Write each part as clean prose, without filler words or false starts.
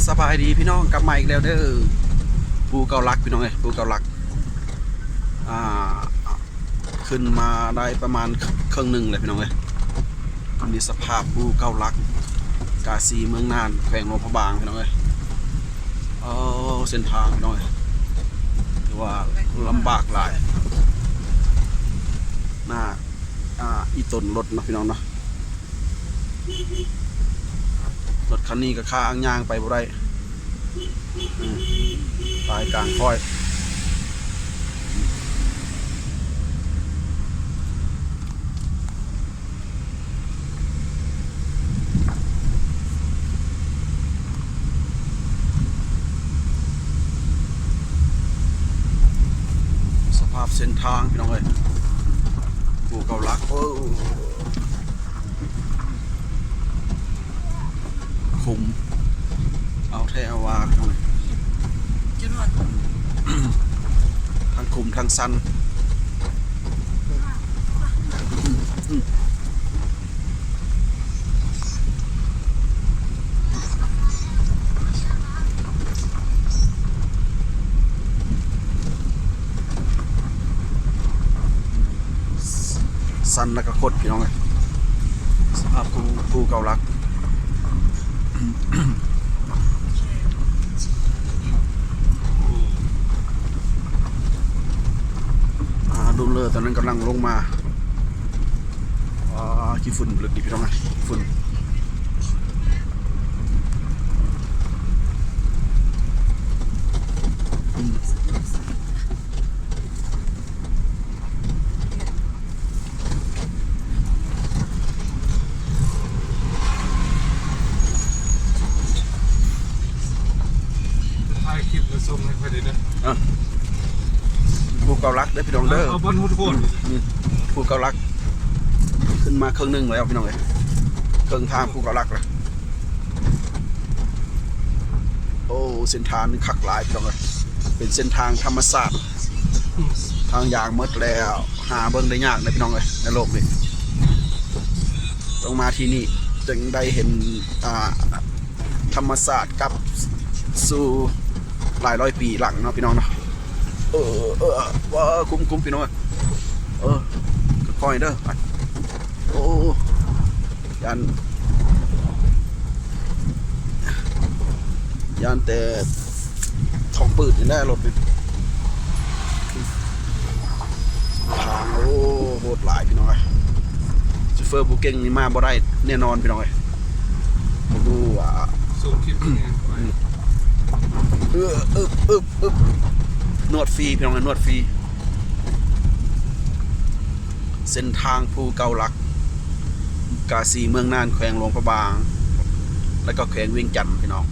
สบายดีพี่น้องกลับมาอีกแล้วเด้อภูเกาลักพี่น้องเลยภูเกาลักอ่าขึ้นมาได้ประมาณครึ่งหนึ่งเลยพี่น้องเลยมีสภาพภูเกาลักกาซีเมืองน่านแขวงหลวงพระบางพี่น้องเลยเส้นทางพี่น้องเลยถือว่าลำบากหลายหน้าอีต้นรถนะพี่น้องเนาะรถคันนี้ก็ค่าอ้างยางไปบ่ได้ตายกลางค่อยสภาพเส้นทางพี่น้องเอ้ยภูเกาลักคุมเอาแท้เอาว่าพี่น้องเอ้ยทั้งคุมทั้งสั้นสั้นแล้วก็คดพี่น้องเลยสภาพภูเกาลักดูเลยตอนนั้นกำลังลงมาขี้ฝุ่นลึกดิพี่น้องนะฝุ่นถ่ายคลิปมาส่งให้ใครได้นะภูเกาลักได้พี่น้องเด้อเอาบอลทุกคนภูเกาลักขึ้นมาครึ่งหนึ่งแล้วพี่น้องเลยครึ่งทางภูเกาลักเลยโอ้เส้นทางนี่คักหลายพี่น้องเลยเป็นเส้นทางธรรมศาสตร์ทางยางมดแล้วหาเบิ้งได้ยากเลยพี่น้องเลยในโลกนี้ต้องมาที่นี่จึงได้เห็นธรรมศาสตร์กับสู่หลายร้อยปีหลังเนาะพี่น้องเนาะว่าคุ้มพี่น้องค่อยเด้อโอ้ยันแต่ท้องปืดนี่แน่รถนี่ทางโหดหลายพี่น้องซูเฟอร์บูเก่งนี่มาบ่ได้แน่นอนพี่น้องผมดูส่งคลิปเนี่ยนวดฟรีพี่น้องนวดฟรีเส้นทางภูเกาลักกาซีเมืองน่านแขวงหลวงพระบางแล้วก็แขวงเวียงจันทร์พี่น้อง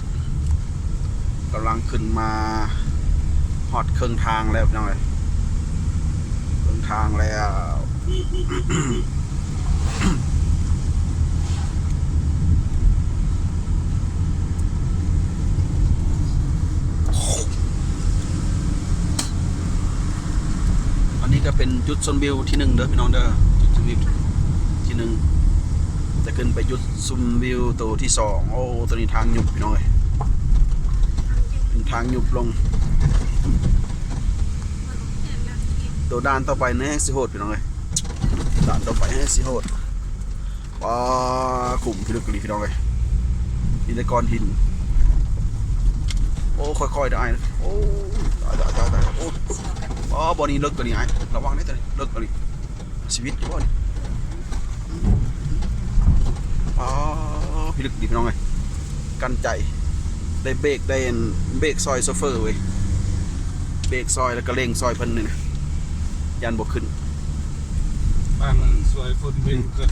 กำลังขึ้นมาฮอดครึ่งทางแล้วพี่น้องเลยครึ่งทางแล้วอันนี้ก็เป็นจุดชมวิวที่หนึ่งเด้อพี่น้องเด้อจุดชมวิวที่หนึ่งจะขึ้นไปจุดชมวิวตัวที่สองโอ้ตัวนี้ทางหยุบพี่น้องเลยเป็นทางหยุบลงตัวด้านต่อไปนี่สิโหดพี่น้องเลยด้านต่อไปให้สิโหดว้าขุมพิลึกลีพี่น้องเลยอินทกรหินโอ้ค่อยๆได้โอ้ตายโอ้บอนี้เลิกตัวนี้ไอ้ระวังนิดนึงเลิกตัวนี้ชีวิตอยู่บ่นี่พิลึกดีพี่น้องเลยกันใจได้เบรกซอยโซเฟอร์เว้ยเบรกซอยแล้วก็เร่งซอยเพิ่นนี่นะยันบกขึ้นบ้านมันสวยฝนเบ่งเกิด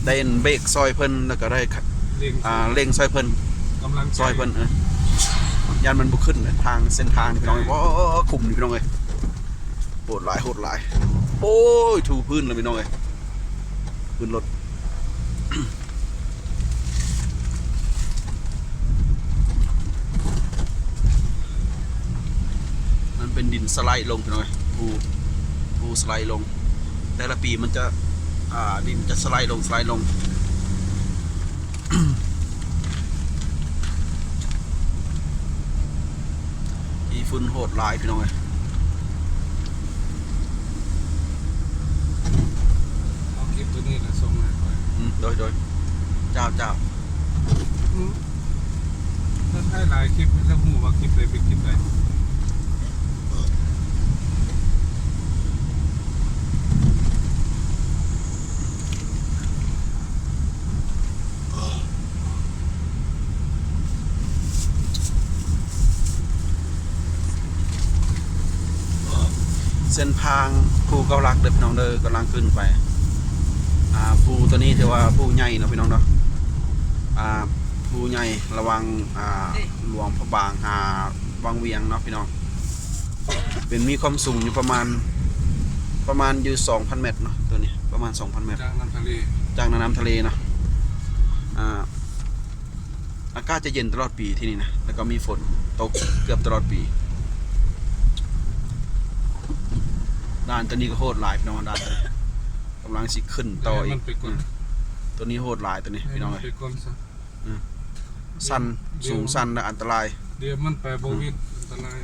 ได้เบรกซอยเพิ่นแล้วก็ได้เร่งซอยเพิ่นกำลังซอยเพิ่นยันมันบกขึ้นทางเส้นทางพี่น้องเลยขุ่มพี่น้องเลยโหดหลายโอ้ยถูพื้นเลยพี่น้องเลยพื้นรถมันเป็นดินสไลด์ลงพี่น้องเลยภูสไลด์ลงแต่ละปีมันจะดินจะสไลด์ลง ฝุ่นโหดหลายพี่น้องเอ้ย เอาคลิปตัวนี้นะส่งมาให้ โดยเจ้า ถ้าให้หลายคลิปจะหูว่าคลิปใดเป็นคลิปใด เส้นทางภูเกาลักเด้อพี่น้องเด้อกำลังขึ้นไปภูตัวนี้ถือว่าภูใหญ่เนาะพี่น้องเนาะภูใหญ่ระวังหลวงพระบางวังเวียงเนาะพี่น้องเป็นมีความสูงอยู่ประมาณอยู่ 2,000 เมตรเนาะตัวนี้ประมาณ 2,000 เมตร จากน้ำทะเล จากน้ำทะเลเนาะอากาศจะเย็นตลอดปีที่นี่นะแล้วก็มีฝนตกเกือบตลอดปีด่านตัวนี้ก็โหดหลายพี่น้องด่านตัวนี้กำลังสิขึ้นต่ออี มั ก นไปก่อน ตัวนี้โหดหลายตัวนี้พี่น้อง ให้ เอ้ย มันไปก่อนซะ สั้นสูงสั้นและอันตราย เดี๋ยวมันไปบ่วิดอันตราย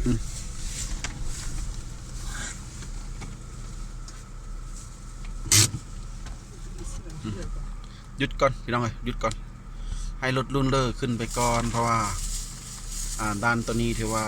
หยุดก่อนพี่น้องเอ้ยหยุดก่อนให้รถรุ่นเลอร์ขึ้นไปก่อนเพราะว่าด้านตัวนี้ถือว่า